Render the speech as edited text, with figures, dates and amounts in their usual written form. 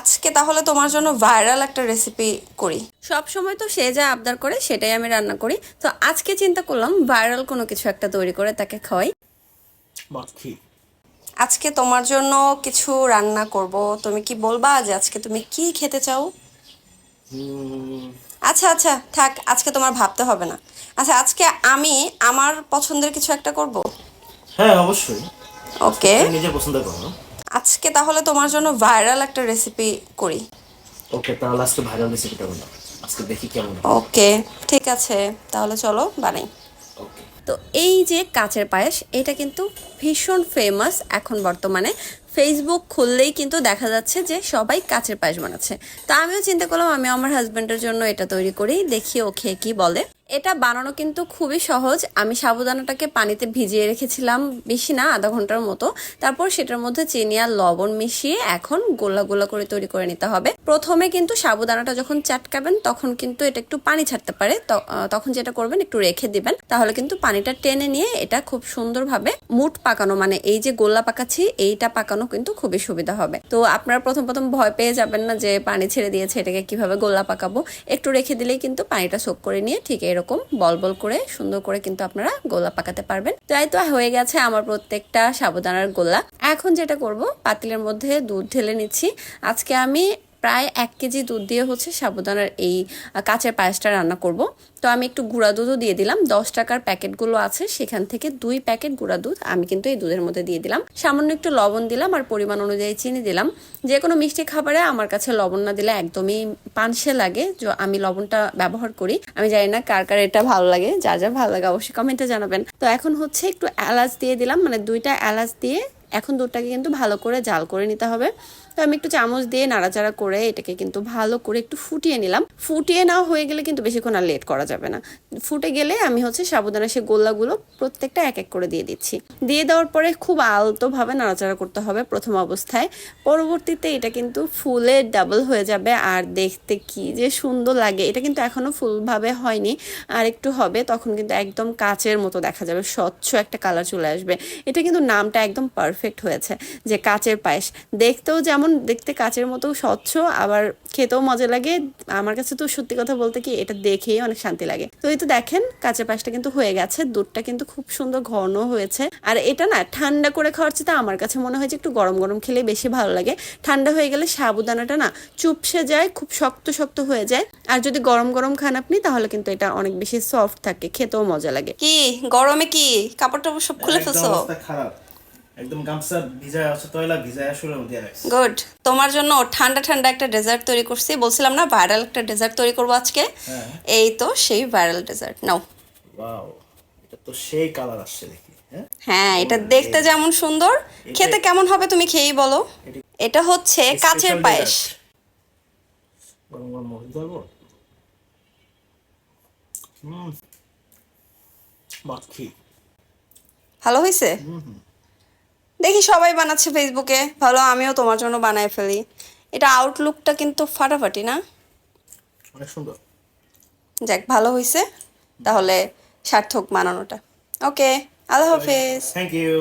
আজকে তাহলে তোমার জন্য ভাইরাল একটা রেসিপি করি। সব সময় তো সে যা আবদার করে সেটাই আমি রান্না করি, তো আজকে চিন্তা করলাম ভাইরাল কোনো কিছু একটা তৈরি করে তাকে খাওয়াই। মাখি। আজকে তোমার জন্য কিছু রান্না করব, তুমি কি বলবা যে আজকে তুমি কি খেতে চাও? হুম, আচ্ছা আচ্ছা থাক, আজকে তোমার ভাবতে হবে না। আচ্ছা, আজকে আমি আমার পছন্দের কিছু একটা করব। হ্যাঁ অবশ্যই। আজকে ওকে, তুমি নিজে পছন্দ করো। আজকে তাহলে তোমার জন্য ভাইরাল একটা রেসিপি করি। ওকে, তাহলে আজকে ভাইরাল রেসিপিটা বানাও। আজকে দেখি কেমন হয়। ওকে, ঠিক আছে, তাহলে চলো বানাই। ওকে। তো এই যে কাচের পায়েস, এটা কিন্তু ভীষণ ফেমাস এখন বর্তমানে। ফেসবুক খুললেই কিন্তু দেখা যাচ্ছে যে সবাই কাচের পায়েস বানাচ্ছে। তো আমিও চিন্তা করলাম আমি আমার হাজব্যান্ডের জন্য এটা তৈরি করি, দেখি ও খেয়ে কি বলে। এটা বানানো কিন্তু খুবই সহজ। আমি সাবুদানাটাকে পানিতে ভিজিয়ে রেখেছিলাম, বেশি না, আধা ঘন্টার মতো। তারপর সেটার মধ্যে চিনি আর লবণ মিশিয়ে এখন গোলা গোলা করে তৈরি করে নিতে হবে। প্রথমে কিন্তু সাবুদানাটা যখন চাটকাবেন তখন কিন্তু এটা একটু পানি ছাড়তে পারে, তখন যেটা করবেন একটু রেখে দিবেন, তাহলে কিন্তু পানিটা টেনে নিয়ে এটা খুব সুন্দরভাবে মুঠ পাকানো, মানে এই যে গোল্লা পাকাচ্ছি এইটা পাকানো কিন্তু খুবই সুবিধা হবে। তো আপনারা প্রথম প্রথম ভয় পেয়ে যাবেন না যে পানি ছেড়ে দিয়েছে, এটাকে কিভাবে গোল্লা পাকাবো। একটু রেখে দিলেই কিন্তু পানিটা সোক করে নিয়ে ঠিক এরকম বল বল করে সুন্দর করে কিন্তু আপনারা গোল্লা পাকাতে পারবেন। তাই তো হয়ে গেছে আমার প্রত্যেকটা সাবুদানার গোল্লা। এখন যেটা করব, পাতিলের মধ্যে দুধ ঢেলে নিচ্ছি। আজকে আমি প্রায় 1 কেজি দুধ দিয়ে হচ্ছে সাবুদানার এই কাঁচের পায়েসটা রান্না করব। তো আমি একটু গুঁড়া দুধও দিয়ে দিলাম, 10 টাকার প্যাকেটগুলো আছে সেখান থেকে 2 প্যাকেট গুঁড়া দুধ আমি কিন্তু এই দুধের মধ্যে দিয়ে দিলাম। সামান্য একটু লবণ দিলাম আর পরিমাণ অনুযায়ী চিনি দিলাম। যে কোনো মিষ্টি খাবারে আমার কাছে লবণ না দিলে একদমই পানসে লাগে, যে আমি লবণটা ব্যবহার করি। আমি জানি না কার কার এটা ভালো লাগে, যার যার ভালো লাগে অবশ্যই কমেন্টে জানাবেন। তো এখন হচ্ছে একটু এলাচ দিয়ে দিলাম, মানে 2টা এলাচ দিয়ে এখন দুধটাকে কিন্তু ভালো করে জাল করে নিতে হবে। তো আমি একটু চামচ দিয়ে নাড়াচাড়া করে এটাকে কিন্তু ভালো করে একটু ফুটিয়ে নিলাম। ফুটিয়ে নেওয়া হয়ে গেলে কিন্তু বেশিক্ষণ আর লেট করা যাবে না। ফুটে গেলে আমি হচ্ছে সাবুদানা সে গোল্লাগুলো প্রত্যেকটা এক এক করে দিয়ে দিচ্ছি। দিয়ে দেওয়ার পরে খুব আলতোভাবে নাড়াচাড়া করতে হবে প্রথম অবস্থায়। পরবর্তীতে এটা কিন্তু ফুলে ডাবল হয়ে যাবে আর দেখতে কি যে সুন্দর লাগে। এটা কিন্তু এখনো ফুলভাবে হয়নি, আর একটু হবে, তখন কিন্তু একদম কাচের মতো দেখা যাবে, স্বচ্ছ একটা কালার চলে আসবে। এটা কিন্তু নামটা একদম পারফেক্ট হয়েছে, যে কাচের পায়েস। দেখতেও যেমন দেখতে কাচের মতো স্বচ্ছ, আবার খেতেও মজা লাগে। আমার কাছে তো সত্যি কথা বলতে কি এটা দেখেই অনেক শান্তি লাগে। তো এই তো দেখেন কাঁচা পায়েসটা কিন্তু হয়ে গেছে, দুধটা কিন্তু খুব সুন্দর ঘন হয়েছে। আর এটা না ঠান্ডা করে খাওয়ার চেয়ে আমার কাছে মনে হয় যে একটু গরম গরম খেলে বেশি ভালো লাগে। ঠান্ডা হয়ে গেলে সাবুদানাটা না চুপসে যায়, খুব শক্ত শক্ত হয়ে যায়। আর যদি গরম গরম খান আপনি তাহলে কিন্তু এটা অনেক বেশি সফট থাকে, খেতেও মজা লাগে। কি গরমে কি কাপড় টাপড় সব খুলে একদম ফেলছো? অবস্থা খারাপ। একদম গামছা ভিজায় আছে, তয়লা ভিজায় শুলে মধ্যে রাখছি। গুড, তোমার জন্য ঠান্ডা ঠান্ডা একটা ডেজার্ট তৈরি করছি, বলছিলাম না ভাইরাল একটা ডেজার্ট তৈরি করবো আজকে। হ্যাঁ। এই তো সেই ভাইরাল ডেজার্ট নাও। ওয়াও, এটা তো সেই কালার আসছে দেখি। হ্যাঁ। হ্যাঁ, এটা ওরে, দেখতে যেমন সুন্দর, খেতে এটা কেমন হবে তুমি খেয়েই বলো। এটা এটা হচ্ছে কাচের স্পেশাল পায়েস। ডেজার্ট। গরম গরম মহিলা ধরবো। হুম, মাখি। ভালো হয়েছে? দেখি সবাই বানাচ্ছে ফেসবুকে, ভালো, আমিও তোমার জন্য বানায় ফেলি। এটা আউটলুকটা কিন্তু ফাটাফাটি না? অনেক সুন্দর। যাক, ভালো হয়েছে তাহলে, সার্থক বানানোটা। ওকে, আল্লাহ হাফেজ। Thank you.